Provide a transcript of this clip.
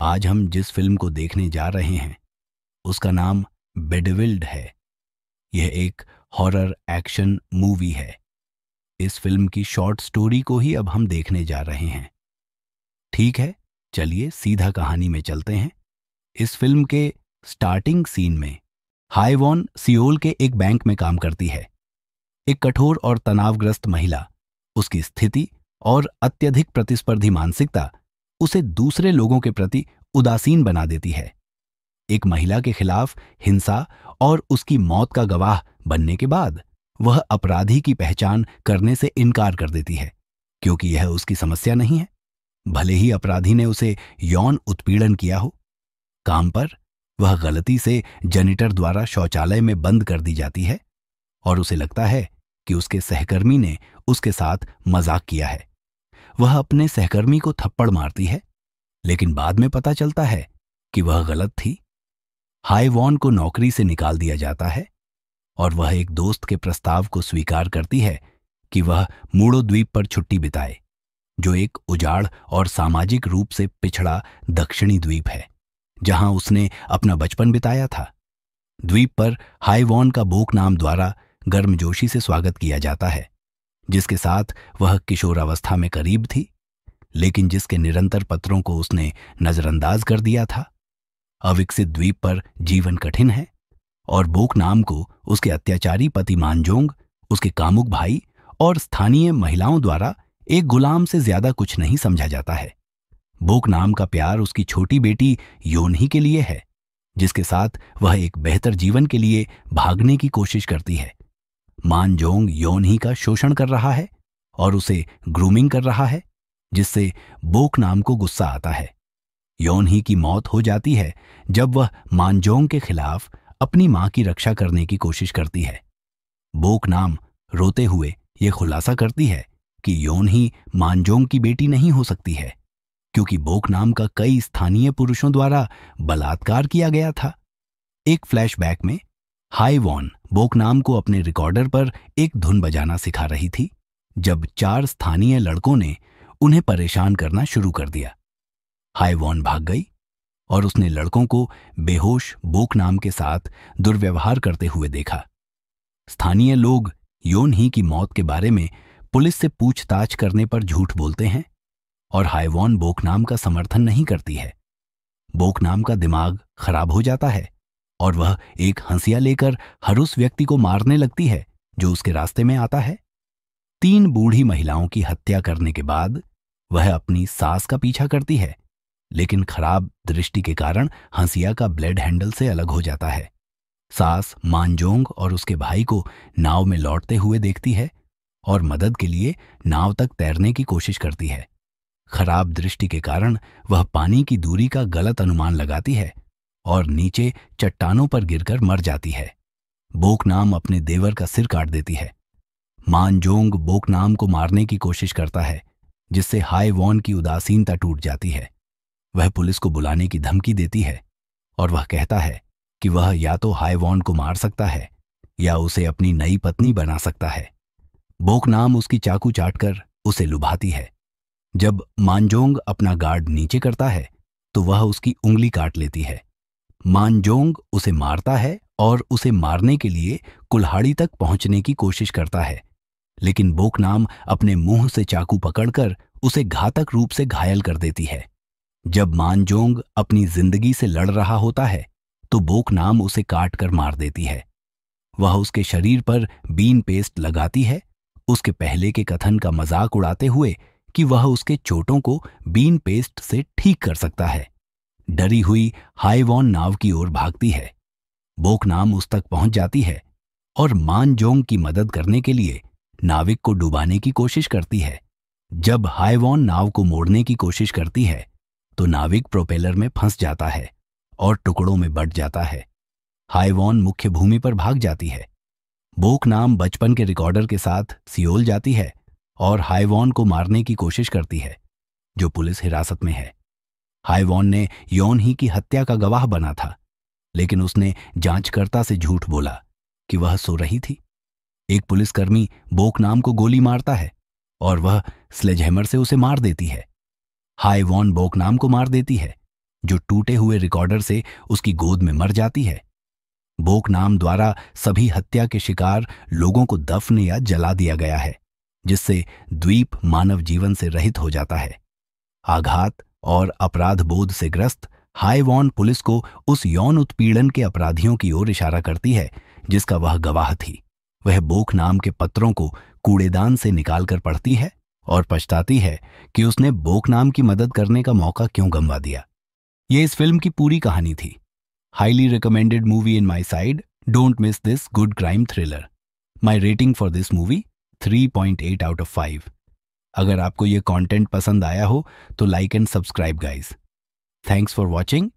आज हम जिस फिल्म को देखने जा रहे हैं उसका नाम बेडविल्ड है। यह एक हॉरर एक्शन मूवी है। इस फिल्म की शॉर्ट स्टोरी को ही अब हम देखने जा रहे हैं। ठीक है, चलिए सीधा कहानी में चलते हैं। इस फिल्म के स्टार्टिंग सीन में हाई वॉन सियोल के एक बैंक में काम करती है। एक कठोर और तनावग्रस्त महिला, उसकी स्थिति और अत्यधिक प्रतिस्पर्धी मानसिकता उसे दूसरे लोगों के प्रति उदासीन बना देती है। एक महिला के खिलाफ हिंसा और उसकी मौत का गवाह बनने के बाद वह अपराधी की पहचान करने से इनकार कर देती है, क्योंकि यह उसकी समस्या नहीं है, भले ही अपराधी ने उसे यौन उत्पीड़न किया हो। काम पर वह गलती से जनिटर द्वारा शौचालय में बंद कर दी जाती है और उसे लगता है कि उसके सहकर्मी ने उसके साथ मजाक किया है। वह अपने सहकर्मी को थप्पड़ मारती है, लेकिन बाद में पता चलता है कि वह गलत थी। हाई वॉन को नौकरी से निकाल दिया जाता है और वह एक दोस्त के प्रस्ताव को स्वीकार करती है कि वह मूडो द्वीप पर छुट्टी बिताए, जो एक उजाड़ और सामाजिक रूप से पिछड़ा दक्षिणी द्वीप है, जहां उसने अपना बचपन बिताया था। द्वीप पर हाई वॉन का बोक नाम द्वारा गर्मजोशी से स्वागत किया जाता है, जिसके साथ वह किशोरावस्था में करीब थी, लेकिन जिसके निरंतर पत्रों को उसने नजरअंदाज कर दिया था। अविकसित द्वीप पर जीवन कठिन है और बोक नाम को उसके अत्याचारी पति मानजोंग, उसके कामुक भाई और स्थानीय महिलाओं द्वारा एक गुलाम से ज्यादा कुछ नहीं समझा जाता है। बोक नाम का प्यार उसकी छोटी बेटी योनही के लिए है, जिसके साथ वह एक बेहतर जीवन के लिए भागने की कोशिश करती है। मानजोंग योनही का शोषण कर रहा है और उसे ग्रूमिंग कर रहा है, जिससे बोक नाम को गुस्सा आता है। योनही की मौत हो जाती है जब वह मानजोंग के खिलाफ अपनी मां की रक्षा करने की कोशिश करती है। बोक नाम रोते हुए यह खुलासा करती है कि योनही मानजोंग की बेटी नहीं हो सकती है, क्योंकि बोक नाम का कई स्थानीय पुरुषों द्वारा बलात्कार किया गया था। एक फ्लैशबैक में हाई वॉन बोक नाम को अपने रिकॉर्डर पर एक धुन बजाना सिखा रही थी, जब 4 स्थानीय लड़कों ने उन्हें परेशान करना शुरू कर दिया। हाई वॉन भाग गई और उसने लड़कों को बेहोश बोक नाम के साथ दुर्व्यवहार करते हुए देखा। स्थानीय लोग योनही की मौत के बारे में पुलिस से पूछताछ करने पर झूठ बोलते हैं और हाई वॉन बोक नाम का समर्थन नहीं करती है। बोक नाम का दिमाग खराब हो जाता है और वह एक हंसिया लेकर हर उस व्यक्ति को मारने लगती है जो उसके रास्ते में आता है। 3 बूढ़ी महिलाओं की हत्या करने के बाद वह अपनी सास का पीछा करती है, लेकिन खराब दृष्टि के कारण हंसिया का ब्लेड हैंडल से अलग हो जाता है। सास मानजोंग और उसके भाई को नाव में लौटते हुए देखती है और मदद के लिए नाव तक तैरने की कोशिश करती है। खराब दृष्टि के कारण वह पानी की दूरी का गलत अनुमान लगाती है और नीचे चट्टानों पर गिरकर मर जाती है। बोक नाम अपने देवर का सिर काट देती है। मानजोंग बोक नाम को मारने की कोशिश करता है, जिससे हाई वॉन की उदासीनता टूट जाती है। वह पुलिस को बुलाने की धमकी देती है और वह कहता है कि वह या तो हाई वॉन को मार सकता है या उसे अपनी नई पत्नी बना सकता है। बोक नाम उसकी चाकू चाटकर उसे लुभाती है। जब मानजोंग अपना गार्ड नीचे करता है तो वह उसकी उंगली काट लेती है। मानजोंग उसे मारता है और उसे मारने के लिए कुल्हाड़ी तक पहुंचने की कोशिश करता है, लेकिन बोक नाम अपने मुंह से चाकू पकड़कर उसे घातक रूप से घायल कर देती है। जब मानजोंग अपनी जिंदगी से लड़ रहा होता है तो बोक नाम उसे काट कर मार देती है। वह उसके शरीर पर बीन पेस्ट लगाती है, उसके पहले के कथन का मजाक उड़ाते हुए कि वह उसके चोटों को बीन पेस्ट से ठीक कर सकता है। डरी हुई हाई वॉन नाव की ओर भागती है। बोक नाम उस तक पहुंच जाती है और मानजोंग की मदद करने के लिए नाविक को डुबाने की कोशिश करती है। जब हाई वॉन नाव को मोड़ने की कोशिश करती है तो नाविक प्रोपेलर में फंस जाता है और टुकड़ों में बंट जाता है। हाई वॉन मुख्य भूमि पर भाग जाती है। बोक नाम बचपन के रिकॉर्डर के साथ सियोल जाती है और हाई वॉन को मारने की कोशिश करती है, जो पुलिस हिरासत में है। हाई वॉन ने योनही की हत्या का गवाह बना था, लेकिन उसने जांचकर्ता से झूठ बोला कि वह सो रही थी। एक पुलिसकर्मी बोक नाम को गोली मारता है और वह स्लेजहैमर से उसे मार देती है। हाई वॉन बोक नाम को मार देती है, जो टूटे हुए रिकॉर्डर से उसकी गोद में मर जाती है। बोक नाम द्वारा सभी हत्या के शिकार लोगों को दफन या जला दिया गया है, जिससे द्वीप मानव जीवन से रहित हो जाता है। आघात और अपराध बोध से ग्रस्त हाईवॉन पुलिस को उस यौन उत्पीड़न के अपराधियों की ओर इशारा करती है जिसका वह गवाह थी। वह बोक नाम के पत्रों को कूड़ेदान से निकालकर पढ़ती है और पछताती है कि उसने बोक नाम की मदद करने का मौका क्यों गंवा दिया। यह इस फिल्म की पूरी कहानी थी। Highly recommended movie in my side. Don't miss this good crime thriller. My rating for this movie 3.8 out of 5। अगर आपको यह कंटेंट पसंद आया हो तो like and subscribe guys. Thanks for watching